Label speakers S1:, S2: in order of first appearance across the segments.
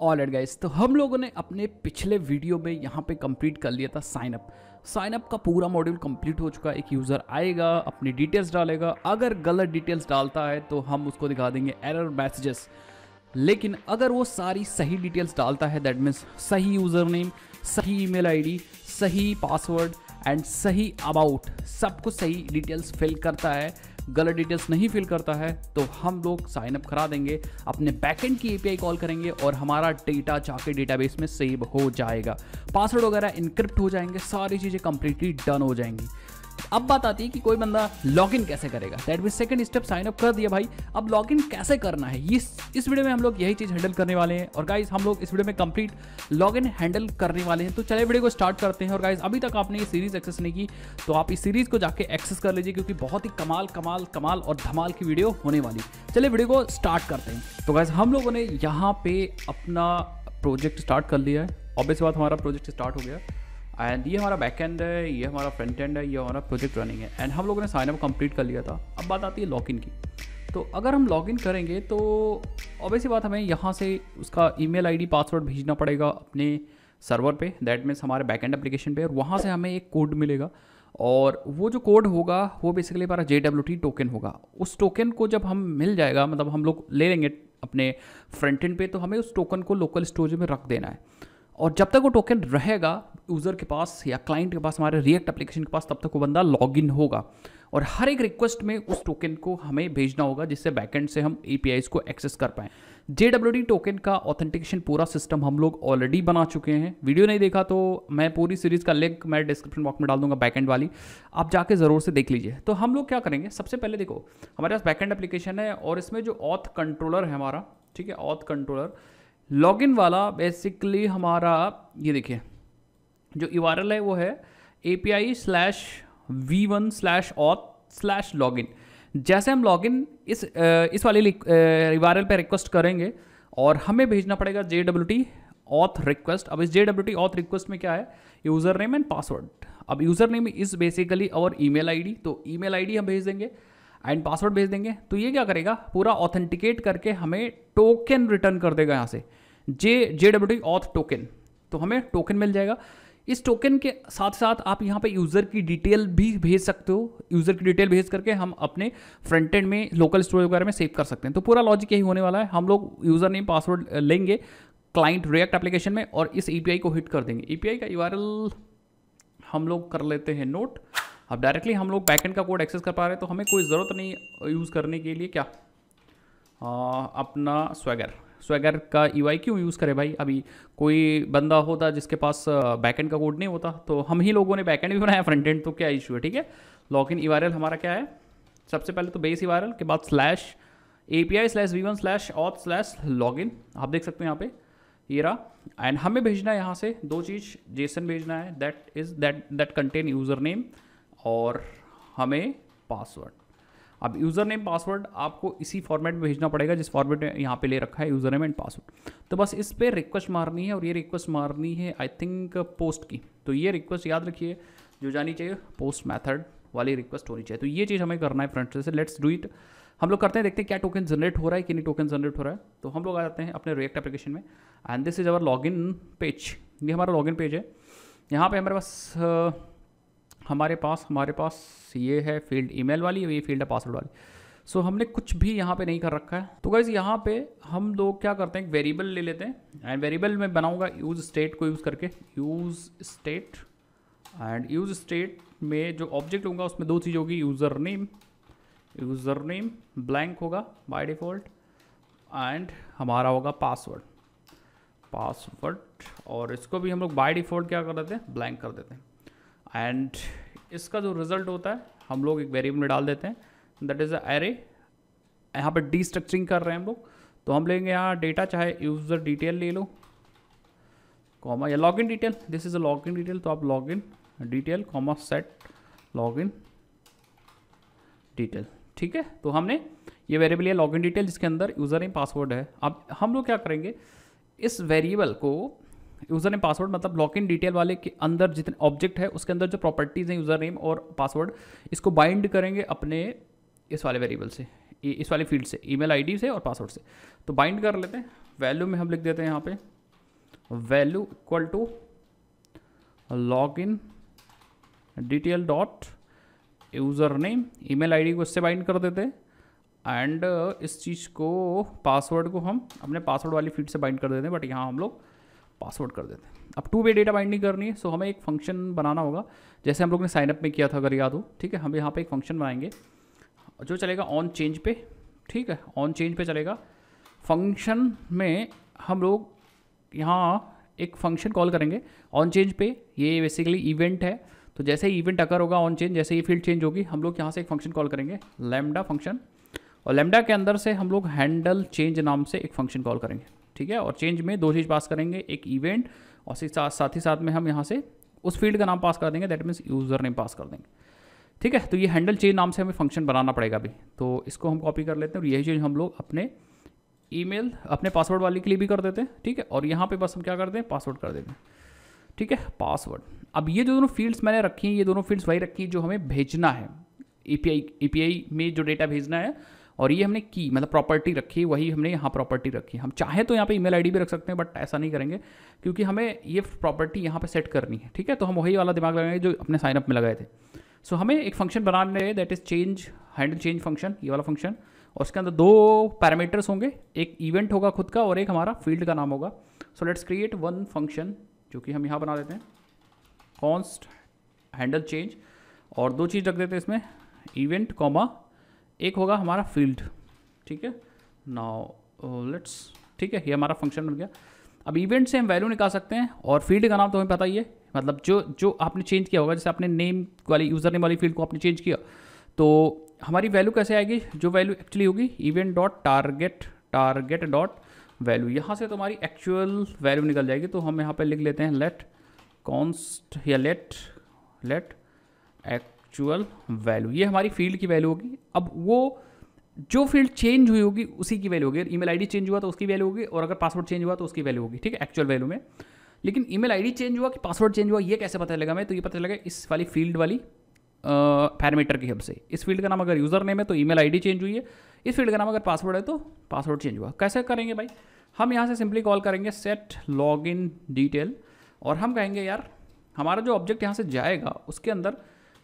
S1: Alright guys, तो हम लोगों ने अपने पिछले वीडियो में यहाँ पे कंप्लीट कर लिया था साइन अप का पूरा मॉड्यूल कंप्लीट हो चुका है। एक यूज़र आएगा, अपनी डिटेल्स डालेगा, अगर गलत डिटेल्स डालता है तो हम उसको दिखा देंगे एरर मैसेजेस। लेकिन अगर वो सारी सही डिटेल्स डालता है, दैट मीन्स सही यूज़र नेम, सही ईमेल आईडी, सही पासवर्ड एंड सही अबाउट, सब कुछ सही डिटेल्स फिल करता है, गलत डिटेल्स नहीं फिल करता है, तो हम लोग साइन अप करा देंगे, अपने बैकएंड की एपीआई कॉल करेंगे और हमारा डेटा जाके डेटाबेस में सेव हो जाएगा, पासवर्ड वगैरह इनक्रिप्ट हो जाएंगे, सारी चीज़ें कंप्लीटली डन हो जाएंगी। अब बात आती है कि कोई बंदा लॉगिन कैसे करेगा। That mean second step sign up कर दिया भाई, अब लॉगिन कैसे करना है इस वीडियो में हम लोग यही चीज़ हैंडल करने वाले हैं। और गाइस हम लोग इस वीडियो में कंप्लीट लॉगिन हैंडल करने वाले हैं। तो चलिए वीडियो को स्टार्ट करते हैं। और गाइस अभी तक आपने ये सीरीज एक्सेस नहीं की तो आप इस सीरीज को जाके एक्सेस कर लीजिए, क्योंकि बहुत ही कमाल और धमाल की वीडियो होने वाली। चलिए वीडियो को स्टार्ट करते हैं। तो गाइस हम लोगों ने यहाँ पे अपना प्रोजेक्ट स्टार्ट कर लिया है। ऑब्वियस बात, हमारा प्रोजेक्ट स्टार्ट हो गया एंड ये हमारा बैक एंड है, ये हमारा फ्रंट एंड है, ये हमारा प्रोजेक्ट रनिंग है एंड हम लोगों ने साइन अप कंप्लीट कर लिया था। अब बात आती है लॉगिन की। तो अगर हम लॉगिन करेंगे तो ऑब्वियस बात, हमें यहाँ से उसका ईमेल आईडी पासवर्ड भेजना पड़ेगा अपने सर्वर पे, दैट मीन्स हमारे बैक एंड एप्लीकेशन पे, और वहाँ से हमें एक कोड मिलेगा और वो जो कोड होगा वो बेसिकली हमारा JWT टोकन होगा। उस टोकन को जब हम मिल जाएगा, मतलब हम लोग ले लेंगे अपने फ्रंट एंड पे, तो हमें उस टोकन को लोकल स्टोरेज में रख देना है। और जब तक वो टोकन रहेगा यूज़र के पास या क्लाइंट के पास, हमारे रिएक्ट एप्लीकेशन के पास, तब तक वो बंदा लॉगिन होगा। और हर एक रिक्वेस्ट में उस टोकन को हमें भेजना होगा, जिससे बैकएंड से हम APIs को एक्सेस कर पाएँ। JWT टोकन का ऑथेंटिकेशन पूरा सिस्टम हम लोग ऑलरेडी बना चुके हैं। वीडियो नहीं देखा तो मैं पूरी सीरीज़ का लिंक मैं डिस्क्रिप्शन बॉक्स में डाल दूंगा, बैकएंड वाली, आप जाके ज़रूर से देख लीजिए। तो हम लोग क्या करेंगे, सबसे पहले देखो हमारे पास बैकएंड एप्लीकेशन है और इसमें जो ऑथ कंट्रोलर है हमारा, ठीक है, ऑथ कंट्रोलर लॉगिन वाला बेसिकली हमारा, ये देखिए जो URL है वो है API/v1/auth/login। जैसे हम लॉगिन इस वाले URL पे रिक्वेस्ट करेंगे और हमें भेजना पड़ेगा JWT auth रिक्वेस्ट। अब इस JWT auth रिक्वेस्ट में क्या है, यूज़र नेम एंड पासवर्ड। अब यूज़र नेम इज़ बेसिकली और ईमेल आईडी, तो ईमेल आईडी हम भेज देंगे एंड पासवर्ड भेज देंगे। तो ये क्या करेगा, पूरा ऑथेंटिकेट करके हमें टोकन रिटर्न कर देगा यहाँ से, JWT auth टोकन। तो हमें टोकन मिल जाएगा। इस टोकन के साथ साथ आप यहाँ पे यूज़र की डिटेल भी भेज सकते हो। यूज़र की डिटेल भेज करके हम अपने फ्रंट एंड में लोकल स्टोरेज वगैरह में सेव कर सकते हैं। तो पूरा लॉजिक यही होने वाला है। हम लोग यूज़र नेम पासवर्ड लेंगे क्लाइंट रिएक्ट एप्लीकेशन में और इस API को हिट कर देंगे। API का URL हम लोग कर लेते हैं नोट। अब डायरेक्टली हम लोग बैकएंड का कोड एक्सेस कर पा रहे हैं, तो हमें कोई ज़रूरत नहीं यूज़ करने के लिए क्या अपना स्वैगर का UI क्यों यूज़ करें भाई। अभी कोई बंदा होता जिसके पास बैकएंड का कोड नहीं होता, तो हम ही लोगों ने बैकएंड भी बनाया, फ्रंट एंड, तो क्या इशू है, ठीक है। लॉगिन URL हमारा क्या है, सबसे पहले तो बेस URL के बाद /API/v1/auth/login, आप देख सकते हैं यहाँ पे ये रहा। एंड हमें भेजना है यहाँ से दो चीज़, JSON भेजना है, दैट कंटेन यूज़र नेम और हमें पासवर्ड। अब यूज़र नेम पासवर्ड आपको इसी फॉर्मेट में भेजना पड़ेगा जिस फॉर्मेट में यहाँ पे ले रखा है यूज़र नेम एंड पासवर्ड। तो बस इस पर रिक्वेस्ट मारनी है और ये रिक्वेस्ट मारनी है आई थिंक पोस्ट की। तो ये रिक्वेस्ट याद रखिए जो जानी चाहिए, पोस्ट मेथड वाली रिक्वेस्ट होनी चाहिए। तो ये चीज़ हमें करना है फ्रंट से। Let's do it. हम लोग करते हैं, देखते हैं क्या टोकन जनरेट हो रहा है कि नहीं टोकन जनरेट हो रहा है। तो हम लोग आ जाते हैं अपने रिएक्ट एप्लीकेशन में and this is our login page. ये हमारा लॉगिन पेज है। यहाँ पे हमारे पास ये है फील्ड ईमेल वाली, ये फील्ड है पासवर्ड वाली। सो हमने कुछ भी यहाँ पे नहीं कर रखा है। तो गाइस यहाँ पे हम लोग क्या करते हैं, एक वेरिएबल ले लेते हैं एंड वेरिएबल में बनाऊंगा यूज़ स्टेट को यूज़ करके, use state. And use state में जो ऑब्जेक्ट होगा उसमें दो चीज़ होगी, यूज़र नेम ब्लैंक होगा बाय डिफ़ॉल्ट एंड हमारा होगा पासवर्ड, और इसको भी हम लोग बाय डिफ़ॉल्ट क्या कर देते हैं, ब्लैंक कर देते हैं। एंड इसका जो रिजल्ट होता है हम लोग एक वेरिएबल में डाल देते हैं, दैट इज़ अ एरे। यहाँ पर डीस्ट्रक्चरिंग कर रहे हैं हम लोग, तो हम लेंगे यहाँ डेटा, चाहे यूज़र डिटेल ले लो कॉमा या login detail, this is a login detail, तो आप login detail comma set login detail, ठीक है। तो हमने ये वेरिएबल लिया लॉगिन डिटेल जिसके अंदर यूज़र नेम पासवर्ड है। अब हम लोग क्या करेंगे, इस वेरिएबल को यूज़र नेम पासवर्ड मतलब लॉगिन डिटेल वाले के अंदर जितने ऑब्जेक्ट है उसके अंदर जो प्रॉपर्टीज़ हैं यूज़र नेम और पासवर्ड, इसको बाइंड करेंगे अपने इस वाले वेरिएबल से। इस वाली फील्ड से, ईमेल आईडी से और पासवर्ड से। तो बाइंड कर लेते हैं। वैल्यू में हम लिख देते हैं यहाँ पे value equal to log in detail dot user name, email ID को इससे बाइंड कर देते हैं एंड इस चीज़ को पासवर्ड को हम अपने पासवर्ड वाली फील्ड से बाइंड कर देते हैं, बट यहाँ हम लोग पासवर्ड कर देते हैं। अब 2 वे डेटा बाइंडिंग करनी है, सो हमें एक फंक्शन बनाना होगा, जैसे हम लोग ने साइनअप में किया था अगर याद हो। ठीक है, हम यहाँ पे एक फंक्शन बनाएंगे जो चलेगा ऑन चेंज पे। ठीक है, ऑन चेंज पे चलेगा। फंक्शन में हम लोग यहाँ एक फंक्शन कॉल करेंगे ऑन चेंज पे। ये बेसिकली इवेंट है, तो जैसे ही इवेंट अकर होगा ऑन चेंज, जैसे ही फील्ड चेंज होगी, हम लोग यहाँ से एक फंक्शन कॉल करेंगे लैम्डा फंक्शन, और लैम्डा के अंदर से हम लोग हैंडल चेंज नाम से एक फंक्शन कॉल करेंगे। ठीक है, और चेंज में 2 चीज़ पास करेंगे, एक इवेंट और साथ ही साथ में हम यहाँ से उस फील्ड का नाम पास कर देंगे, दैट मीन्स यूज़र नेम पास कर देंगे। ठीक है, तो ये हैंडल चेंज नाम से हमें फंक्शन बनाना पड़ेगा अभी, तो इसको हम कॉपी कर लेते हैं और यही चीज़ हम लोग अपने ईमेल अपने पासवर्ड वाले के लिए भी कर देते हैं। ठीक है, और यहाँ पे बस हम क्या करते हैं, पासवर्ड कर देते हैं। ठीक है, पासवर्ड। अब ये जो दोनों फील्ड्स मैंने रखी हैं, ये दोनों फील्ड्स वही रखी हैं जो हमें भेजना है एपीआई में जो डेटा भेजना है, और ये हमने की मतलब प्रॉपर्टी रखी है, वही हमने यहाँ प्रॉपर्टी रखी है। हम चाहे तो यहाँ पे ईमेल आईडी भी रख सकते हैं, बट ऐसा नहीं करेंगे क्योंकि हमें ये प्रॉपर्टी यहाँ पे सेट करनी है। ठीक है, तो हम वही वाला दिमाग लगाएंगे जो अपने साइनअप में लगाए थे। सो हमें एक फंक्शन बनाने है, that is change handle change function, ये वाला फंक्शन, और उसके अंदर 2 पैरामीटर्स होंगे, एक इवेंट होगा खुद का और एक हमारा फील्ड का नाम होगा। सो लेट्स क्रिएट 1 फंक्शन जो कि हम यहाँ बना देते हैं कॉन्स्ट हैंडल चेंज, और 2 चीज़ रख देते हैं इसमें, इवेंट कॉमा एक होगा हमारा फील्ड। ठीक है, नाउ लेट्स, ठीक है, ये हमारा फंक्शन बन गया। अब इवेंट से हम वैल्यू निकाल सकते हैं, और फील्ड का नाम तो हमें पता ही है, मतलब जो आपने चेंज किया होगा, जैसे आपने नेम वाली यूज़र नेम वाली फील्ड को आपने चेंज किया, तो हमारी वैल्यू कैसे आएगी, जो वैल्यू एक्चुअली होगी event dot target dot value, यहाँ से तो हमारी एक्चुअल वैल्यू निकल जाएगी। तो हम यहाँ पे लिख लेते हैं लेट कॉन्स्ट या लेट एक्चुअल वैल्यू, ये हमारी फील्ड की वैल्यू होगी। अब वो जो फील्ड चेंज हुई होगी उसी की वैल्यू होगी, ईमेल आईडी चेंज हुआ तो उसकी वैल्यू होगी, और अगर पासवर्ड चेंज हुआ तो उसकी वैल्यू होगी। ठीक है, एक्चुअल वैल्यू में। लेकिन ईमेल आईडी चेंज हुआ कि पासवर्ड चेंज हुआ, ये कैसे पता चलेगा हमें, तो ये पता चलेगा इस वाली फील्ड वाली पैरामीटर की हेल्प से। इस फील्ड का नाम अगर यूज़र नेम है तो ईमेल आईडी चेंज हुई है, इस फील्ड का नाम अगर पासवर्ड है तो पासवर्ड चेंज हुआ। कैसे करेंगे भाई, हम यहाँ से सिंपली कॉल करेंगे सेट लॉग इन डिटेल, और हम कहेंगे यार हमारा जो ऑब्जेक्ट यहाँ से जाएगा उसके अंदर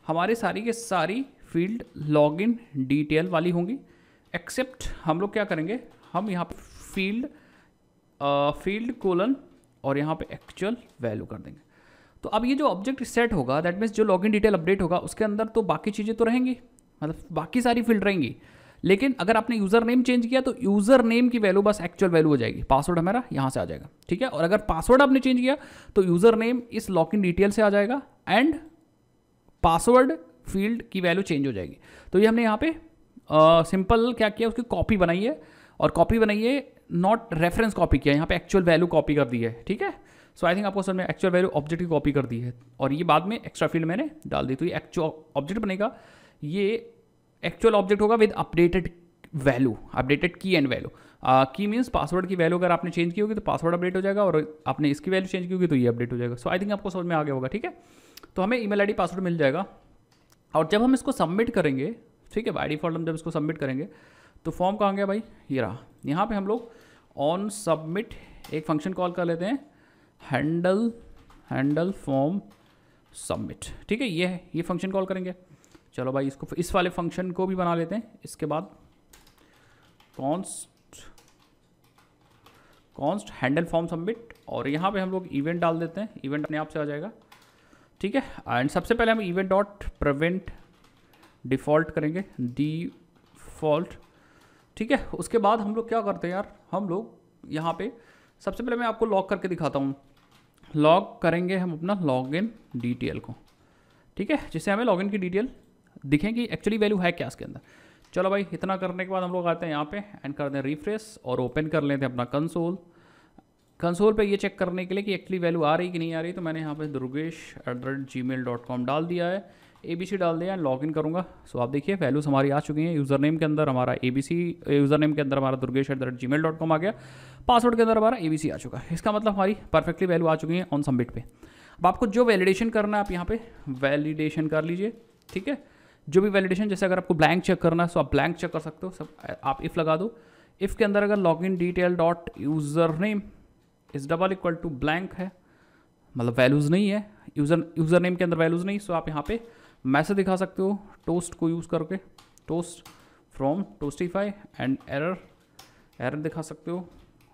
S1: हमारी सारी के सारी फील्ड लॉग इन डिटेल वाली होंगी, एक्सेप्ट हम लोग क्या करेंगे, हम यहाँ पे फील्ड कोलन और यहाँ पे एक्चुअल वैल्यू कर देंगे। तो अब ये जो ऑब्जेक्ट सेट होगा, दैट मीन्स जो लॉगिन डिटेल अपडेट होगा उसके अंदर तो बाकी चीज़ें तो रहेंगी, मतलब बाकी सारी फील्ड रहेंगी। लेकिन अगर आपने यूज़र नेम चेंज किया तो यूज़र नेम की वैल्यू बस एक्चुअल वैल्यू हो जाएगी, पासवर्ड हमारा यहाँ से आ जाएगा। ठीक है, और अगर पासवर्ड आपने चेंज किया तो यूज़र नेम इस लॉगिन डिटेल से आ जाएगा एंड पासवर्ड फील्ड की वैल्यू चेंज हो जाएगी। तो ये हमने यहाँ पे सिंपल क्या किया, उसकी कॉपी बनाई है, और कॉपी बनाई है नॉट रेफरेंस कॉपी किया, यहाँ पे एक्चुअल वैल्यू कॉपी कर दी है। ठीक है, सो आई थिंक आपको समझ में, एक्चुअल वैल्यू ऑब्जेक्ट की कॉपी कर दी है, और ये बाद में एक्स्ट्रा फील्ड मैंने डाल दी। तो ये एक्चुअल ऑब्जेक्ट बनेगा, ये एक्चुअल ऑब्जेक्ट होगा विद अपडेटेड वैल्यू, अपडेटेड की एंड वैल्यू। की मीन्स पासवर्ड की वैल्यू अगर आपने चेंज की होगी तो पासवर्ड अपडेट हो जाएगा, और आपने इसकी वैल्यू चेंज की होगी तो ये अपडेट हो जाएगा। सो आई थिंक आपको समझ में आ गया होगा। ठीक है, तो हमें ईमेल आईडी पासवर्ड मिल जाएगा, और जब हम इसको सबमिट करेंगे, ठीक है, बाय डिफॉल्ट हम जब इसको सबमिट करेंगे तो फॉर्म कहाँ गया भाई, ये रहा। यहाँ पे हम लोग ऑन सबमिट एक फंक्शन कॉल कर लेते हैं, हैंडल फॉर्म सबमिट। ठीक है, ये फंक्शन कॉल करेंगे। चलो भाई इसको, इस वाले फंक्शन को भी बना लेते हैं। इसके बाद कॉन्स्ट हैंडल फॉर्म सबमिट, और यहाँ पे हम लोग इवेंट डाल देते हैं, इवेंट अपने आप से आ जाएगा। ठीक है, एंड सबसे पहले हम इवेंट डॉट प्रिवेंट डिफ़ॉल्ट करेंगे, डिफ़ॉल्ट। ठीक है, उसके बाद हम लोग क्या करते हैं यार, हम लोग यहाँ पे सबसे पहले मैं आपको लॉग करके दिखाता हूँ। लॉग करेंगे हम अपना लॉगिन डिटेल को, ठीक है, जिससे हमें लॉगिन की डिटेल दिखें कि एक्चुअली वैल्यू है क्या इसके अंदर। चलो भाई, इतना करने के बाद हम लोग आते हैं यहाँ पे एंड करते हैं रिफ्रेश, और ओपन कर लेते हैं अपना कंसोल पे ये चेक करने के लिए कि एक्चुअली वैल्यू आ रही कि नहीं आ रही। तो मैंने यहाँ पे durgesh@gmail.com डाल दिया है, ABC डाल दिया है, लॉगिन करूँगा। सो आप देखिए वैल्यूज़ हमारी आ चुकी हैं। यूज़र नेम के अंदर हमारा ABC, यूज़र नेम के अंदर हमारा durgesh@gmail.com आ गया, पासवर्ड के अंदर हमारा ABC आ चुका है। इसका मतलब हमारी परफेक्टली वैल्यू आ चुकी है ऑन सबमिट पे। अब आपको जो वैलिडेशन करना है आप यहाँ पे वैलिडेशन कर लीजिए। ठीक है, जो भी वैलिडेशन, जैसे अगर आपको ब्लैंक चेक करना है तो आप ब्लैंक चेक कर सकते हो, सब आप इफ़ लगा दो। इफ़ के अंदर अगर login detail dot user name is double equal to blank है, मतलब वैल्यूज़ नहीं है, यूज़र नेम के अंदर वैल्यूज़ नहीं, सो आप यहाँ पे मैसेज दिखा सकते हो टोस्ट को यूज़ करके, टोस्ट फ्रॉम टोस्टिफाई एंड एरर दिखा सकते हो,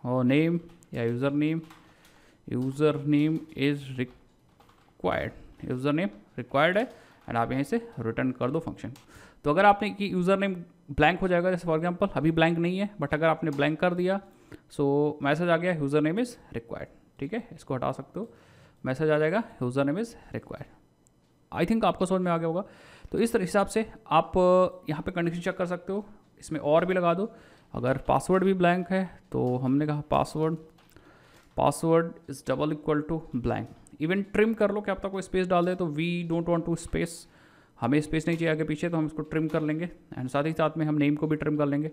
S1: और नेम या user name is required, user name required है, एंड आप यहीं से रिटर्न कर दो फंक्शन। तो अगर आपने कि यूज़र नेम ब्लैंक हो जाएगा, जैसे फॉर एग्जांपल अभी ब्लैंक नहीं है, बट अगर आपने ब्लैंक कर दिया सो मैसेज आ गया यूज़र नेम इज़ रिक्वायर्ड, ठीक है, इसको हटा सकते हो, मैसेज आ जाएगा user name is required. I think आपको समझ में आ गया होगा। तो इस तरह हिसाब से आप यहाँ पे कंडीशन चेक कर सकते हो, इसमें और भी लगा दो। अगर पासवर्ड भी ब्लैंक है तो हमने कहा password is double equal to blank. Even trim कर लो, क्या पता कोई स्पेस डाल दे, तो we don't want to space, हमें स्पेस नहीं चाहिए आगे पीछे, तो हम इसको ट्रिम कर लेंगे, एंड साथ ही साथ में हम नेम को भी ट्रिम कर लेंगे।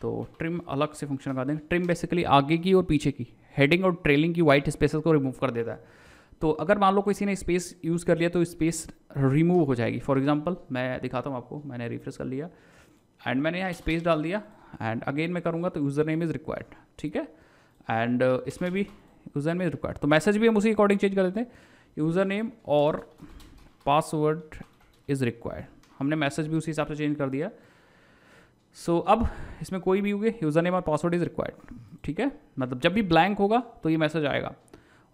S1: तो ट्रिम अलग से फंक्शन लगा देंगे। ट्रिम बेसिकली आगे की और पीछे की हेडिंग और ट्रेलिंग की वाइट स्पेसेस को रिमूव कर देता है। तो अगर मान लो किसी ने स्पेस यूज़ कर लिया तो स्पेस रिमूव हो जाएगी। फॉर एग्जांपल मैं दिखाता हूँ आपको, मैंने रिफ्रेश कर लिया एंड मैंने यहाँ स्पेस डाल दिया, एंड अगेन मैं करूँगा तो यूज़र नेम इज़ रिक्वायर्ड, ठीक है, एंड इसमें भी यूज़र नेम इज़ रिक्वायर्ड। तो मैसेज भी हम उसी अकॉर्डिंग चेंज कर देते हैं, यूज़र नेम और पासवर्ड इज़ रिक्वायर्ड, हमने मैसेज भी उसी हिसाब से चेंज कर दिया। सो अब इसमें कोई भी होगे यूज़र नेम और पासवर्ड इज़ रिक्वायर्ड, ठीक है, मतलब जब भी ब्लैंक होगा तो ये मैसेज आएगा,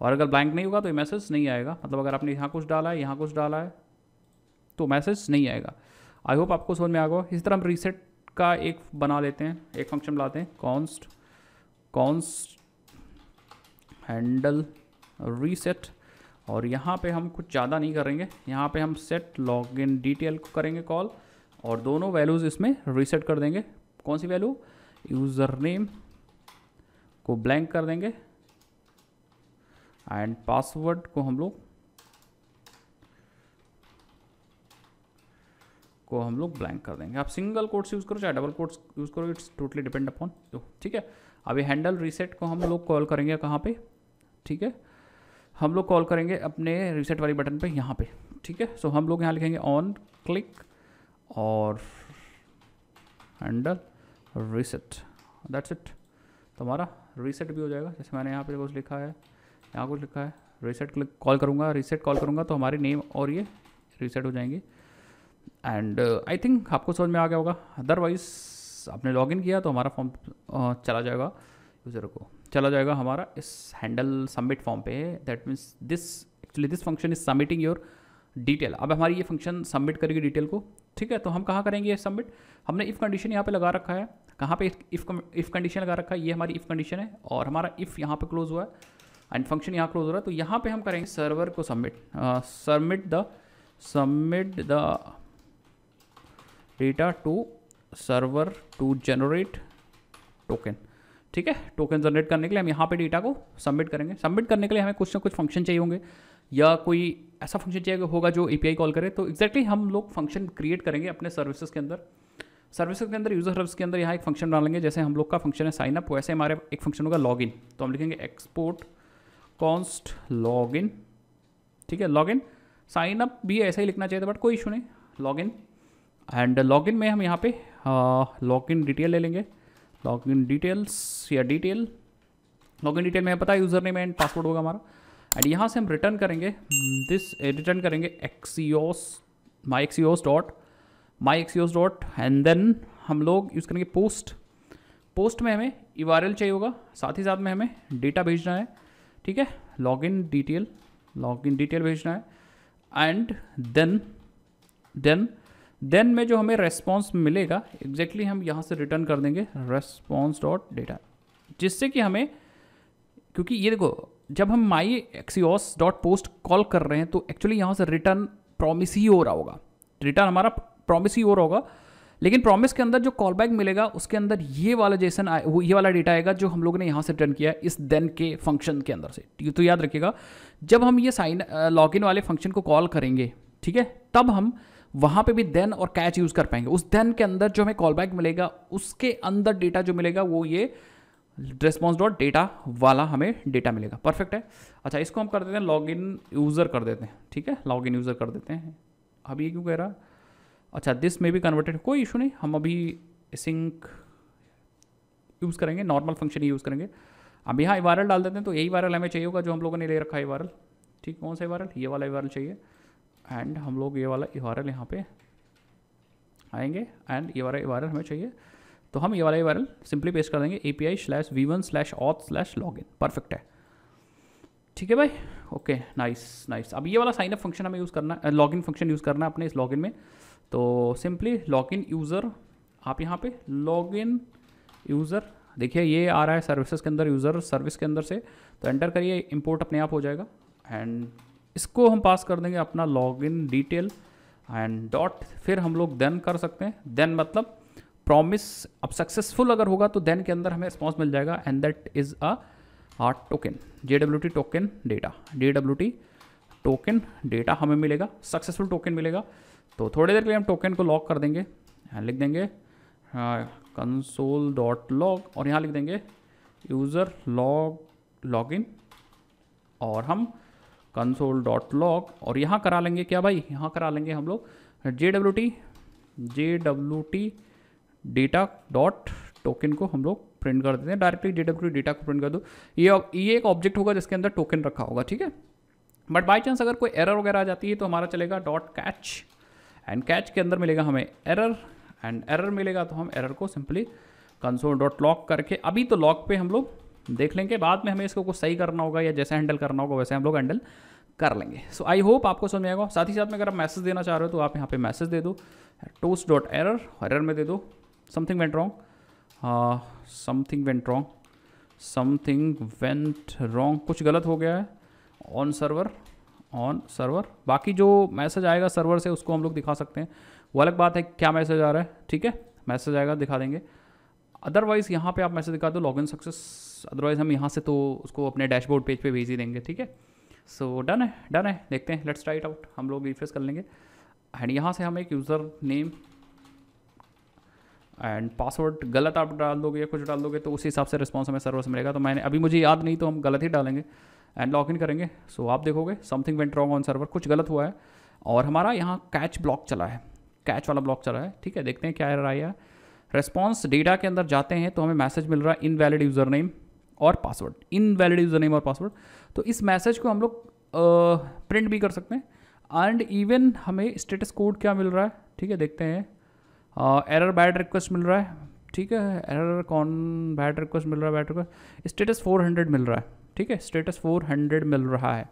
S1: और अगर ब्लैंक नहीं होगा तो ये मैसेज नहीं आएगा। मतलब अगर आपने यहाँ कुछ डाला है, यहाँ कुछ डाला है, तो मैसेज नहीं आएगा। आई होप आपको समझ में आ गया। इसी तरह हम रीसेट का एक बना लेते हैं, एक फंक्शन बनाते हैं, कॉन्स्ट हैंडल रीसेट, और यहाँ पे हम कुछ ज़्यादा नहीं करेंगे, यहाँ पे हम सेट लॉगिन डिटेल को करेंगे कॉल, और दोनों वैल्यूज़ इसमें रीसेट कर देंगे। कौन सी वैल्यू, यूज़र नेम को ब्लैंक कर देंगे, एंड पासवर्ड को हम लोग ब्लैंक कर देंगे। आप सिंगल कोट्स यूज़ करो चाहे डबल कोट्स यूज़ करो, it's totally depend upon you, ठीक है। अभी हैंडल रीसेट को हम लोग कॉल करेंगे कहाँ पे, ठीक है, हम लोग कॉल करेंगे अपने रीसेट वाली बटन पे, यहाँ पे, ठीक है। सो हम लोग यहाँ लिखेंगे ऑन क्लिक और हैंडल रीसेट, दैट्स इट। तो हमारा रीसेट भी हो जाएगा। जैसे मैंने यहाँ पे कुछ लिखा है, यहाँ कुछ लिखा है, रीसेट क्लिक कॉल करूँगा, रीसेट कॉल करूँगा तो हमारी नेम और ये रीसेट हो जाएंगे। एंड आई थिंक आपको समझ में आ गया होगा। अदरवाइज आपने लॉगिन किया तो हमारा फॉर्म चला जाएगा, यूज़र को चला जाएगा हमारा इस हैंडल सबमिट फॉर्म पे। That means this function is submitting your detail. अब हमारी ये फंक्शन सबमिट करेगी डिटेल को, ठीक है। तो हम कहाँ करेंगे ये सबमिट, हमने इफ़ कंडीशन यहाँ पे लगा रखा है, कहाँ पे इफ़ कंडीशन लगा रखा है, ये हमारी इफ़ कंडीशन है, और हमारा इफ़ यहाँ पे क्लोज हुआ है एंड फंक्शन यहाँ क्लोज हो रहा है। तो यहाँ पे हम करेंगे सर्वर को submit the data to server to generate token, ठीक है। टोकन जनरेट करने के लिए हम यहाँ पे डेटा को सबमिट करेंगे। सबमिट करने के लिए हमें कुछ ना कुछ फंक्शन चाहिए होंगे, या कोई ऐसा फंक्शन चाहिए होगा जो एपीआई कॉल करे। तो एग्जैक्टली हम लोग फंक्शन क्रिएट करेंगे अपने सर्विसेज के अंदर। सर्विसेज के अंदर, यूजर सर्विस के अंदर यहाँ एक फंक्शन डालेंगे। जैसे हम लोग का फंक्शन है साइन अप, वैसे हमारे एक फंक्शन होगा लॉगिन। तो हम लिखेंगे एक्सपोर्ट कॉन्स्ट लॉगिन, ठीक है। लॉगिन साइन अप भी ऐसा ही लिखना चाहिए था, बट कोई इशू नहीं, लॉगिन। एंड लॉगिन में हम यहाँ पे लॉगिन डिटेल ले लेंगे, लॉगिन डिटेल्स या डिटेल, लॉगिन डिटेल में पता है यूज़र नेम एंड पासवर्ड होगा हमारा। एंड यहाँ से हम रिटर्न करेंगे रिटर्न करेंगे माई एक्सियोस डॉट, एंड देन हम लोग यूज़ करेंगे पोस्ट में हमें URL चाहिए होगा, साथ ही साथ में हमें डेटा भेजना है, ठीक है। लॉगिन डिटेल भेजना है, एंड देन में जो हमें रेस्पॉन्स मिलेगा एग्जैक्टली हम यहाँ से रिटर्न कर देंगे रेस्पॉन्स डॉट डेटा, जिससे कि हमें, क्योंकि ये देखो जब हम माई एक्सियोस डॉट पोस्ट कॉल कर रहे हैं तो एक्चुअली यहाँ से रिटर्न प्रॉमिस ही हो रहा होगा, रिटर्न हमारा प्रॉमिस ही हो रहा होगा, लेकिन प्रॉमिस के अंदर जो कॉल बैक मिलेगा उसके अंदर ये वाला ये वाला डेटा आएगा जो हम लोग ने यहाँ से रिटर्न किया इस देन के फंक्शन के अंदर से। तो याद रखिएगा जब हम ये लॉगिन वाले फंक्शन को कॉल करेंगे, ठीक है, तब हम वहाँ पे भी देन और कैच यूज़ कर पाएंगे। उस देन के अंदर जो हमें कॉल बैक मिलेगा उसके अंदर डेटा जो मिलेगा वो ये रेस्पॉन्स डॉट डेटा वाला हमें डेटा मिलेगा। परफेक्ट है। अच्छा, इसको हम कर देते हैं लॉगिन यूज़र कर देते हैं, ठीक है, लॉगिन यूज़र कर देते हैं। अब ये क्यों कह रहा, अच्छा दिस में भी कन्वर्टेड, कोई इशू नहीं, हम अभी सिंक यूज़ करेंगे, नॉर्मल फंक्शन ही यूज़ करेंगे। अब यहाँ वायरल डाल देते हैं, तो यही वायरल हमें चाहिए होगा जो हम लोगों ने ले रखा है वायरल। ठीक, कौन सा वायरल, ये वाला वायरल चाहिए। एंड हम लोग ये वाला वायरल यहाँ पे आएंगे एंड ये वाला वायरल हमें चाहिए, तो हम ये वाला वायरल सिंपली पेस्ट कर देंगे API/v1/auth/login। परफेक्ट है, ठीक है भाई, ओके नाइस नाइस। अब ये वाला साइनअप फंक्शन हमें यूज़ करना है, लॉगिन फंक्शन यूज़ करना है अपने इस लॉगिन में। तो सिंपली लॉगिन यूज़र, आप यहाँ पे लॉगिन यूज़र देखिए ये आ रहा है सर्विसेज के अंदर, यूज़र सर्विस के अंदर से, तो एंटर करिए, इंपोर्ट अपने आप हो जाएगा। एंड इसको हम पास कर देंगे अपना लॉगिन डिटेल एंड डॉट, फिर हम लोग देन कर सकते हैं, देन मतलब प्रॉमिस। अब सक्सेसफुल अगर होगा तो देन के अंदर हमें रिस्पॉन्स मिल जाएगा and that is a token, JWT token data, JWT token data हमें मिलेगा, सक्सेसफुल टोकन मिलेगा। तो थोड़ी देर के लिए हम टोकन को लॉक कर देंगे, लिख देंगे console.log और यहाँ लिख देंगे यूज़र लॉगिन और हम console.log और यहाँ करा लेंगे क्या भाई, यहाँ करा लेंगे हम लोग JWT डेटा डॉट टोकन को हम लोग प्रिंट कर देते हैं, डायरेक्टली JWT डेटा को प्रिंट कर दो। ये एक ऑब्जेक्ट होगा जिसके अंदर टोकन रखा होगा, ठीक है। बट बाई चांस अगर कोई एरर वगैरह आ जाती है तो हमारा चलेगा डॉट कैच एंड कैच के अंदर मिलेगा हमें एरर एंड एरर मिलेगा तो हम एरर को सिंपली console.log करके, अभी तो लॉग पे हम लोग देख लेंगे, बाद में हमें इसको कुछ सही करना होगा या जैसे हैंडल करना होगा वैसे हम लोग हैंडल कर लेंगे। सो आई होप आपको समझ में आएगा। साथ ही साथ में अगर आप मैसेज देना चाह रहे हो तो आप यहाँ पे मैसेज दे दो toast.error, एरर में दे दो something went wrong, something went wrong, कुछ गलत हो गया है ऑन सर्वर। बाकी जो मैसेज आएगा सर्वर से उसको हम लोग दिखा सकते हैं, वो अलग बात है क्या मैसेज आ रहा है, ठीक है, मैसेज आएगा दिखा देंगे। अदरवाइज़ यहाँ पे आप मैसेज दिखा दो लॉगिन सक्सेस, अदरवाइज़ हम यहाँ से तो उसको अपने डैशबोर्ड पेज पे भेज ही देंगे, ठीक है। सो डन है, देखते हैं, लेट्स ट्राई इट आउट। हम लोग रिफ्रेश कर लेंगे एंड यहाँ से हम एक यूज़र नेम एंड पासवर्ड गलत आप डाल दोगे या कुछ डाल दोगे तो उसी हिसाब से रिस्पॉन्स हमें सर्वर से मिलेगा। तो मैंने अभी मुझे याद नहीं तो हम गलत ही डालेंगे एंड लॉगिन करेंगे। सो आप देखोगे something went wrong on server, कुछ गलत हुआ है और हमारा यहाँ कैच ब्लॉक चला है, कैच वाला ब्लॉक चला है, ठीक है। देखते हैं क्या एरर आया है। रिस्पॉन्स डेटा के अंदर जाते हैं तो हमें मैसेज मिल रहा है इनवैलिड यूज़र नेम और पासवर्ड, इनवैलिड यूज़र नेम और पासवर्ड। तो इस मैसेज को हम लोग प्रिंट भी कर सकते हैं एंड इवन हमें स्टेटस कोड क्या मिल रहा है, ठीक है, देखते हैं। एरर बैड रिक्वेस्ट मिल रहा है, ठीक है, एरर कौन बैड रिक्वेस्ट मिल रहा है, बैड रिक्वेस्ट स्टेटस 400 मिल रहा है, ठीक है, स्टेटस 400 मिल रहा है।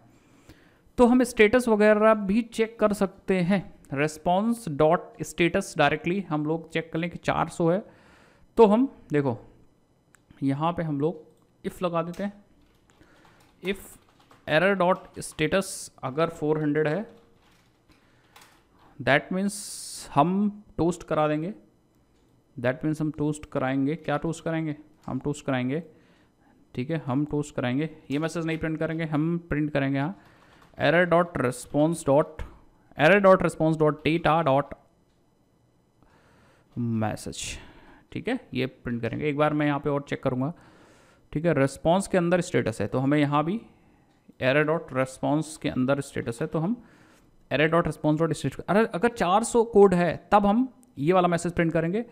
S1: तो हम स्टेटस वगैरह भी चेक कर सकते हैं, रेस्पॉन्स डॉट स्टेटस डायरेक्टली हम लोग चेक कर लें कि 400 है। तो हम देखो यहाँ पे हम लोग इफ़ लगा देते हैं, इफ़ एरर डॉट स्टेटस अगर 400 है दैट मीन्स हम टोस्ट करा देंगे, दैट मीन्स हम टोस्ट कराएंगे, क्या टोस्ट कराएंगे, हम टोस्ट कराएंगे, ठीक है, हम टोस्ट कराएंगे। ये मैसेज नहीं प्रिंट करेंगे, हम प्रिंट करेंगे यहाँ error dot response dot data dot message, ठीक है, ये प्रिंट करेंगे। एक बार मैं यहाँ पे और चेक करूँगा, ठीक है, रिस्पॉन्स के अंदर स्टेटस है तो हमें यहाँ भी एरर डॉट रिस्पॉन्स के अंदर स्टेटस है तो हम error dot response dot status, अगर 400 कोड है तब हम ये वाला मैसेज प्रिंट करेंगे,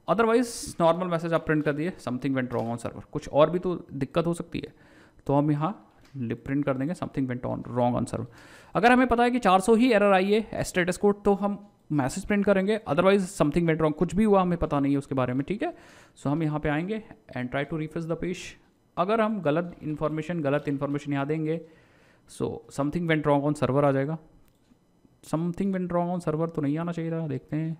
S1: अदरवाइज नॉर्मल मैसेज आप प्रिंट कर दिए something went wrong on server, कुछ और भी तो दिक्कत हो सकती है तो हम यहाँ प्रिंट कर देंगे something went wrong on server. अगर हमें पता है कि 400 ही एरर आई है स्टेटस कोड तो हम मैसेज प्रिंट करेंगे, अदरवाइज समथिंग वेंट रॉन्ग, कुछ भी हुआ हमें पता नहीं है उसके बारे में, ठीक है। सो हम यहाँ पे आएंगे and try to refresh the page. अगर हम गलत इन्फॉर्मेशन यहाँ देंगे so something went wrong on server आ जाएगा, something went wrong on server तो नहीं आना चाहिए था, देखते हैं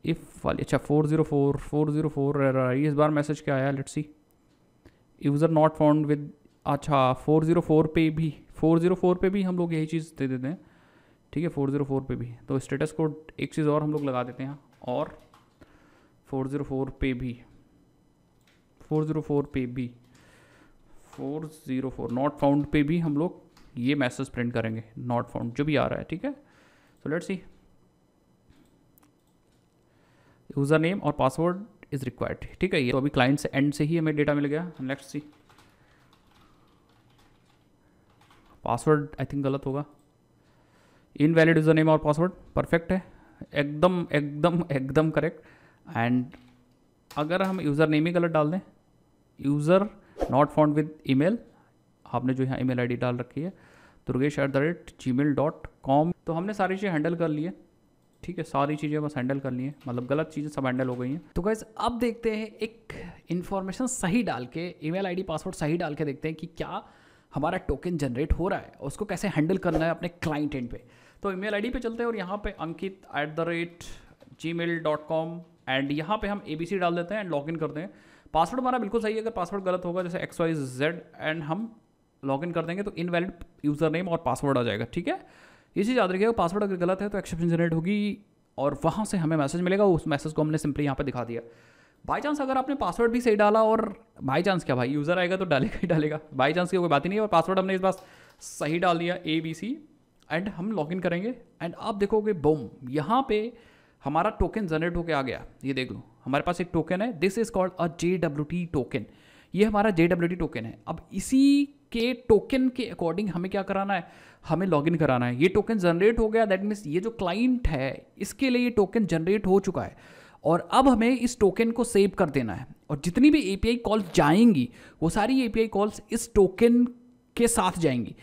S1: इफ़ वाली, अच्छा 404 एरर आई, इस बार मैसेज क्या आया, let's see, user not found with, अच्छा 404 पे भी हम लोग यही चीज़ दे देते हैं, ठीक है, 404 पे भी। तो स्टेटस कोड एक चीज़ और हम लोग लगा देते हैं और 404 पे भी 404 नॉट फाउंड पे भी हम लोग ये मैसेज प्रिंट करेंगे, नॉट फाउंड जो भी आ रहा है, ठीक है। So let's see, user name और पासवर्ड इज रिक्वायर्ड, ठीक है। ये तो अभी क्लाइंट से एंड से ही हमें डेटा मिल गया। Let's see, password I think गलत होगा, इनवैलिड यूज़र नेम और पासवर्ड, परफेक्ट है। एकदम एकदम एकदम करेक्ट। एंड अगर हम यूज़र नेम ही गलत डाल दें, user not found with email, आपने जो यहाँ ईमेल आईडी डाल रखी है durgesh@gmail.com, तो हमने सारी चीज़ें हैंडल कर ली है। ठीक है, सारी चीज़ें बस हैंडल कर ली हैं, मतलब गलत चीज़ें सब हैंडल हो गई हैं। तो गाइस अब देखते हैं एक इन्फॉर्मेशन सही डाल के, ईमेल आईडी पासवर्ड सही डाल के देखते हैं कि क्या हमारा टोकन जनरेट हो रहा है, उसको कैसे हैंडल करना है अपने क्लाइंट एंड पे। तो ईमेल आईडी पे चलते हैं और यहाँ पे ankit@gmail.com एंड यहाँ पे हम ABC डाल देते हैं एंड लॉगिन करते हैं। पासवर्ड हमारा बिल्कुल सही है, अगर पासवर्ड गलत होगा जैसे XYZ एंड हम लॉगिन कर देंगे तो इनवैलिड यूज़र नेम और पासवर्ड आ जाएगा। ठीक है, ये चीज़ याद रखिएगा, पासवर्ड अगर गलत है तो एक्सेप्शन जनरेट होगी और वहाँ से हमें मैसेज मिलेगा, उस मैसेज को हमने सिंपली यहाँ पे दिखा दिया। बाई चांस अगर आपने पासवर्ड भी सही डाला, और बाई चांस क्या भाई, यूज़र आएगा तो डालेगा ही डालेगा, बाई चांस की कोई बात ही नहीं है, और पासवर्ड हमने इस बार सही डाल दिया ABC एंड हम लॉगिन करेंगे एंड आप देखोगे बूम, यहाँ पे हमारा टोकन जनरेट होकर आ गया। ये देख लो, हमारे पास एक टोकन है, this is called a JWT token. ये हमारा JWT टोकन है। अब इसी के टोकन के अकॉर्डिंग हमें क्या कराना है, हमें लॉगिन कराना है। ये टोकन जनरेट हो गया, दैट मीन्स ये जो क्लाइंट है इसके लिए ये टोकन जनरेट हो चुका है और अब हमें इस टोकन को सेव कर देना है। और जितनी भी API कॉल्स जाएंगी वो सारी API कॉल्स इस टोकन के साथ जाएंगी।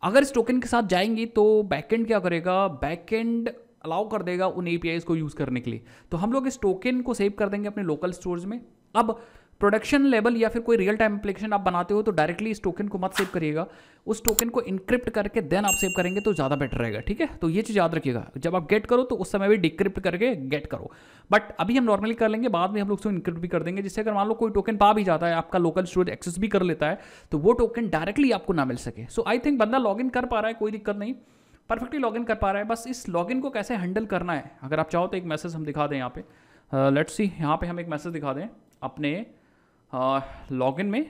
S1: अगर इस टोकन के साथ जाएंगी तो बैकएंड क्या करेगा, बैकएंड अलाउ कर देगा उन APIs को यूज़ करने के लिए। तो हम लोग इस टोकन को सेव कर देंगे अपने लोकल स्टोरेज में। अब प्रोडक्शन लेवल या फिर कोई रियल टाइम एप्लीकेशन आप बनाते हो तो डायरेक्टली इस टोकन को मत सेव करिएगा, उस टोकन को इनक्रिप्ट करके देन आप सेव करेंगे तो ज़्यादा बेटर रहेगा। ठीक है, तो ये चीज़ याद रखिएगा, जब आप गेट करो तो उस समय भी डिक्रिप्ट करके गेट करो। बट अभी हम नॉर्मली कर लेंगे, बाद में हम लोग उसको इनक्रिप्ट भी कर देंगे, जिससे अगर मान लो कोई टोकन पा भी जाता है, आपका लोकल स्टोरेज एक्सेस भी कर लेता है, तो वो टोकन डायरेक्टली आपको ना मिल सके। सो आई थिंक बंदा लॉगिन कर पा रहा है, कोई दिक्कत नहीं, परफेक्टली लॉगिन कर पा रहा है। बस इस लॉगिन को कैसे हैंडल करना है, अगर आप चाहो तो एक मैसेज हम दिखा दें यहाँ पे। लेट्स सी, यहाँ पे हम एक मैसेज दिखा दें अपने लॉगिन में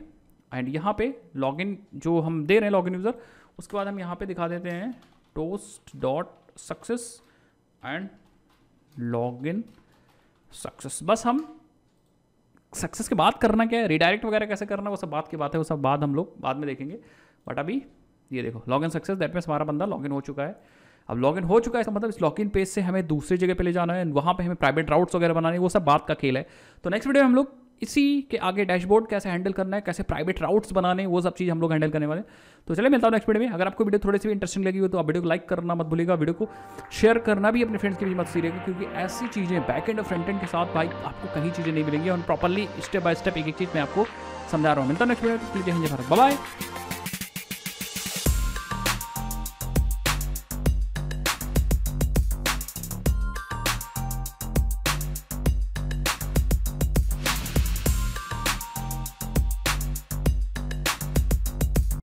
S1: एंड यहाँ पे लॉगिन जो हम दे रहे हैं लॉगिन यूज़र, उसके बाद हम यहाँ पे दिखा देते हैं toast.success एंड लॉगिन सक्सेस। बस हम सक्सेस के बाद करना क्या है, रिडायरेक्ट वगैरह कैसे करना, वो सब बात की बात है, वो सब बाद हम लोग बाद में देखेंगे। बट अभी ये देखो लॉगिन सक्सेस, दैट मीन्स हमारा बंदा लॉगिन हो चुका है। अब लॉगिन हो चुका है इसका मतलब इस लॉगिन पेज से हमें दूसरी जगह पे ले जाना है, वहाँ पे हमें प्राइवेट राउट्स वगैरह बनाने, वो सब बात का खेल है। तो नेक्स्ट वीडियो में हम लोग इसी के आगे डैशबोर्ड कैसे हैंडल करना है, कैसे प्राइवेट राउट्स बनाने, वो सब चीज़ हम लोग हैंडल करने वाले। तो चलिए मिलता हूँ नेक्स्ट वीडियो में। अगर आपको वीडियो थोड़ी सी भी इंटरेस्टिंग लगी हो तो आप वीडियो को लाइक करना मत भूलिएगा, वीडियो को शेयर करना भी अपने फ्रेंड्स के बीच मत सीरिएगा, क्योंकि ऐसी चीज़ें बैक एंड और फ्रंट एंड के साथ भाई आपको कहीं चीज़ें नहीं मिलेंगी और प्रॉपरली स्टेप बाय स्टेप एक एक चीज़ मैं आपको समझा रहा हूँ। मिलता हूँ नेक्स्ट वीडियो में, बाय बाय।